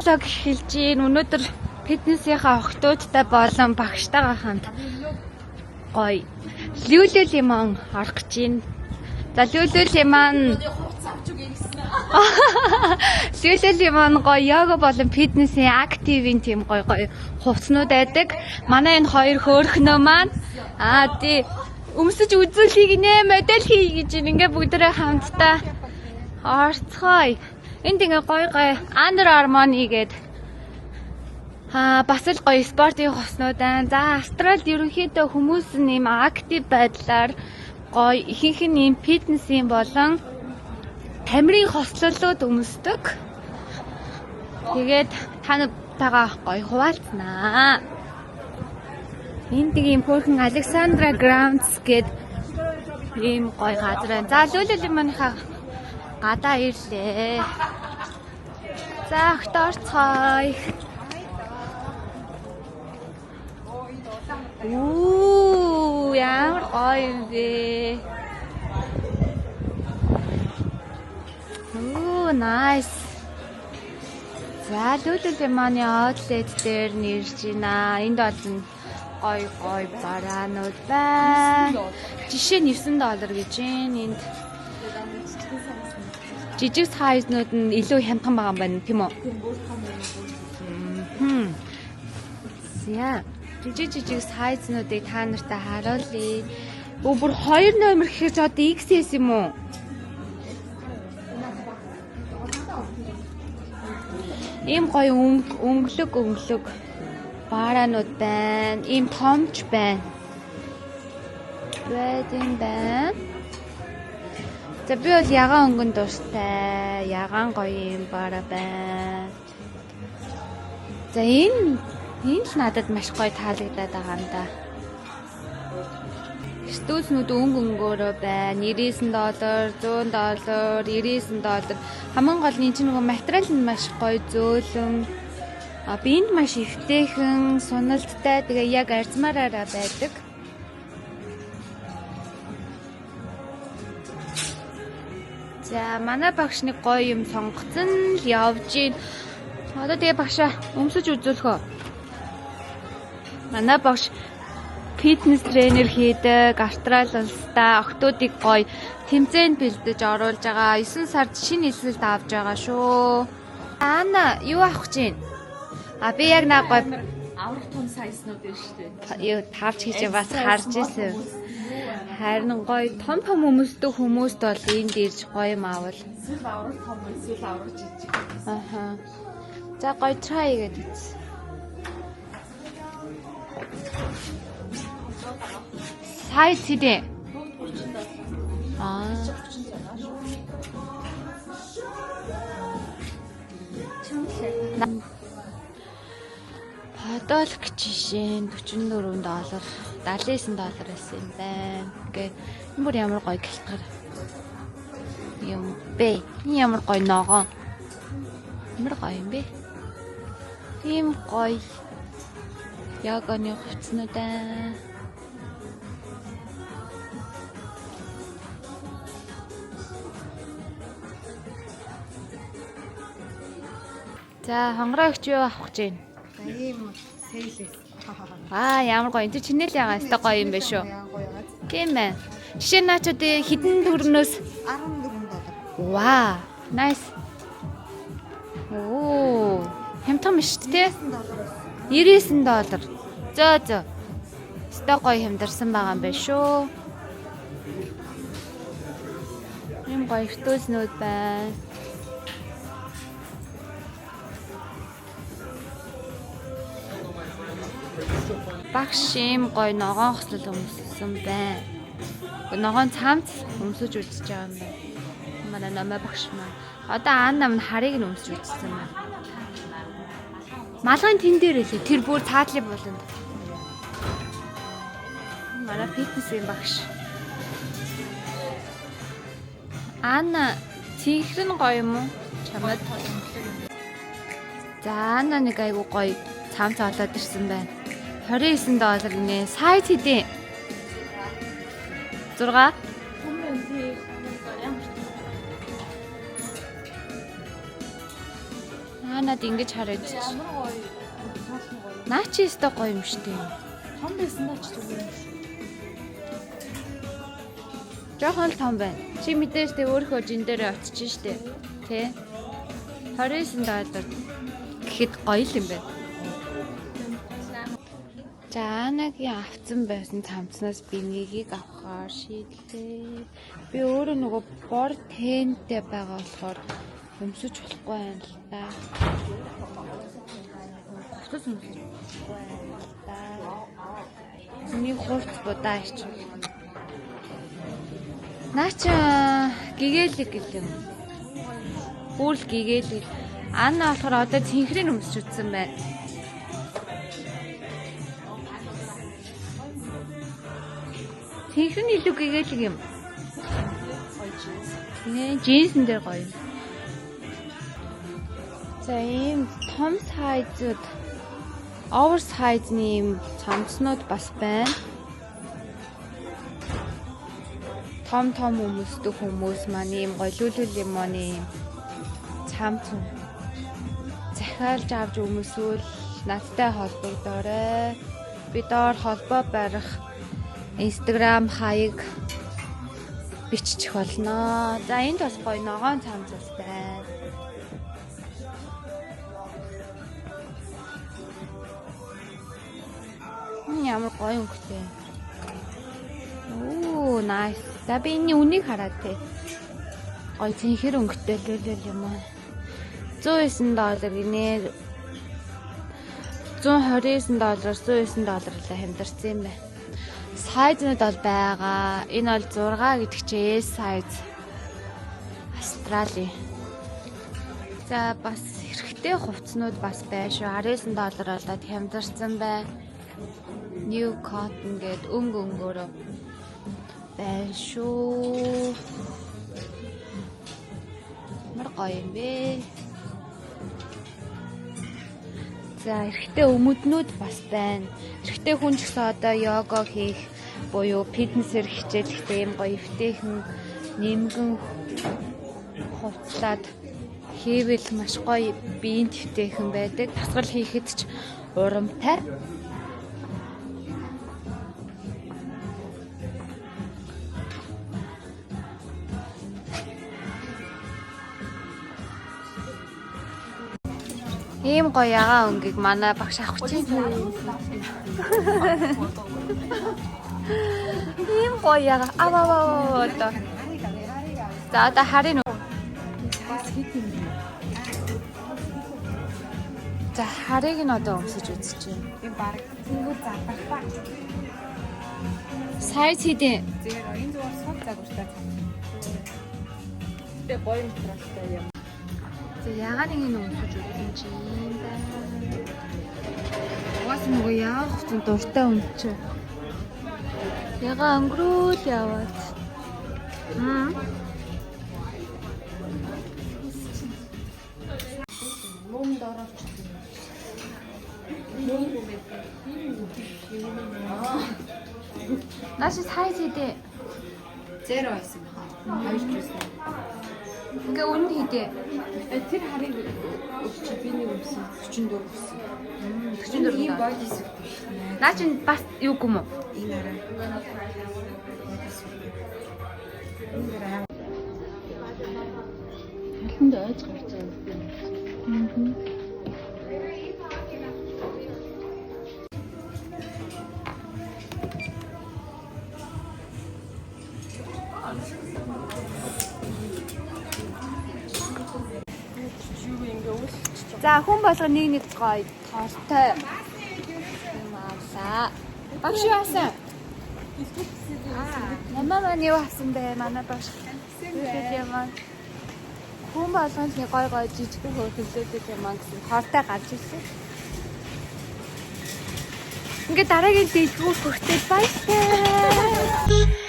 Лог эхэлж гин өнөөдөр фитнесийнхаа охтуудтай болон багштайгаа хамт гоё Лүлү лимон орох гэж гин. За Лүлү лимон Лүлү лимон гоё йога болон фитнесийн активын тийм гоё хувцснууд байдаг. Манай энэ хоёр хөөрхнөө маань тий өмсөж үзүүлэх гинэ модель хий гэж ингээ бүгдээрээ хамтдаа орцгоё. Энд ингээ гоё Under Armour-ы гээд бас л гоё спортын хувцснууд байна. За Австралид ерөнхийдөө хүмүүс нэм актив байдлаар гоё ихэнх нь ийм фитнесийн болон тамирын хослолууд өмсдөг. Тэгээд та нартай гоё хуваалцнаа. Энд ийм хөөрхөн Александра Грамц гээд ийм гоё газар байна. За Лүлү лимоныхаа гадаа ирлээ. За огторцгоё. Ямар гоё юм бэ. Nice. За Лүлү лимоны outlet дээр нэрж байна. Энд олон гоё бараанууд байна. Жишээ нь $9 гэж байна. Энд жижиг сайзнууд нь илүү хямдхан байгаа юм байна тийм үү? За жижиг сайзнуудыг та нартай харуулъя. Бүр 2 номер гэхэж одоо XS юм уу? Ийм гоё өнгөлөг бараанууд байна. Ийм томч байна. Байна. За би бол ягаан өнгөнд дуртай. Ягаан гоё юм бараа байна. За энэ л надад маш гоё таалагдаад байгаа юм да. Стүүснүүд өнгөөрөө байна. $99, $100, $99. Хамгийн гол нь чинь нөгөө материал нь маш гоё зөөлөн. Биэнд маш эвтэйхэн, суналдтай. Тэгээ яг арзмаараараа байдаг. За манай багш нэг гоё юм сонгоцсон л явж гин. Одоо тэгээ багшаа өмсөж үзүүлэх үү? Манай багш фитнес тренер хийдэг, Австрали улстай охтуудыг гоё тэмцээнд бэлдэж оруулж байгаа. 9 сард шинэ эсэлт авч байгаа шүү. Ана юу авах гэж байна? Би яг нэг гоё аврах том сайзнууд байна шүү дээ. Юу тавч хийж бас харж ирсэн. Харин гоё том хүмүүстэй хүмүүст бол энд ирж гоё юм аавал. Эсвэл аврах том, эсвэл аврах жижиг. За гоё try гэдэг үз. Сайз хэдэ? Подолк жишээ $44, $79 байсан юм байна. Ингээд энэ бүр ямар гоё гэлтгэр юм бэ? Энэ ямар гоё ногоон. Ямар гоё юм бэ? Ийм гоё яганы хувцснууд аа. За хонгорооч юу авах гэж байна? Ийм сейлээс. Ямар гоё. Тэр чинэл ягаа өстой гоё юм бэ шүү. Тийм ээ. Жишээ нь наачууд хэдэн төгрөгнөөс $14. Вау, nice. Хямдхан биш үү? $99. Зөө. Өстой гоё хямдарсан байгаа юм байна шүү. Ийм гоё фотоснууд байна. Багш ийм гоё ногоон хослол өмссөн байна. Ногоон цамц өмсөж үзэж байгаа юм байна. Манай намаа багш маань. Одоо Анна минь харыг нь өмсөж үзсэн байна. Малгайн тэн дээр үлээ. Тэр бүр цаадлын болонд. Манай фитнесийн багш. Анна цэнхрэн гоё юм уу? Чамд. За Анна нэг айгу гоё цамц олоод ирсэн байна. $29 нэ. Сайз хэдэ? 6. надад ингэж хараад чи. Ямар гоё. Наа чи өстой гоё юм штэ. Том байсан даа ч зүгээр юм шүү. Жохон л том байна. Чи мэдээж тэ өөрөө жин дээр очиж штэ. Тэ? $29 гэхэд гоё л юм байна. За анагийн авцсан байсан цамцнаас би нэгийг авахаар шийдлээ. Би өөрөө нөгөө бор тентэй байгаа болохоор өмсөж болохгүй байна л да. Хөтөс өмсөж болохгүй байна л да. Миний хурц будаа ичвэл. Наача гэгээлэг гэл юм. Бүл гэгээлэг. Ана болохоор одоо цэнхрийн өмсөж утсан байна. Цэнхэр нь илүү гэгээлэг юм. Нэ джинсэн дээр гоё юм. За ийм том сайзууд оверсайзны ийм цамцнууд бас байна. Том өмсдөг хүмүүс маань ийм гоё лүлүл лимоны ийм цамц захиалж авч өмсвөл надтай холбогдоорой. Би доор холбоо барих Instagram хаяг биччих болно. За энд бас гоё ногоон цамц бас байна. Ямар гоё өнгөтэй. Оо, nice. За би энэ үнийг хараад те. Гоё цэнхэр өнгөтэй лүлэл юм аа. $109 гинэ. $129, $109 л хямдарсан юм байна. Сайзнууд бол байгаа. Энэ бол 6 гэдэг чинь S size. Австрали. За бас хэрэгтэй хувцснууд бас байна шүү. $19 болоод хямдарсан байна. New cotton гээд өнгөөрөө байна шүү. Мар гоё юм бэ. За эрэгтэй өмөднүүд бас байна. Эрэгтэй хүн ч гэсэн одоо йога хийх буюу фитнесээр хичээлэхдээ юм гоё эвтэйхэн нэмгэн хувцлаад хийвэл маш гоё биеийн твтэйхэн байдаг. Тасгал хийхэд ч урамтай. Ийм гоё ягаа өнгийг манай багш авах чинь. Ийм гоё ягаа аваа одоо. За одоо харин уу. За харыг нь одоо өмсөж үзчихье. Би баг тэнгүү задаг баг. Сайз хийдэ. Зэрэг энэ зүгээр сул загвартай. Тэ гоё материалтай юм. За ягаа нэг нь өмсөж үзсэн чи юм байна. Угаас нөгөө ягаа хөтөн дуртай өмчөө. Ягаа өнгөрөөл яваад. Мөн дөрөвч. Наш сайз хийдэ. 0 байсан баха. Хоёр жисэн. Ингээ үнэ хийдэ. Тэр харыг өчиг би нэг өмсөн 44 өмсөн. 44. Ийм бодис биш. Наа чи бас юу юм уу? Энэ арай. Алханд ойж гарч байгаа. За хүн болго нэг гоё тоортой юм авлаа. Багш юу асан? Намаа юу асан бэ? Манай багш. Хүн болгонд нэг гоё жижиг хөлөөдөг юм аа гэсэн тоортой гарч ирсэн. Ингээ дараагийн дэлгүүр хүртэл баяртай.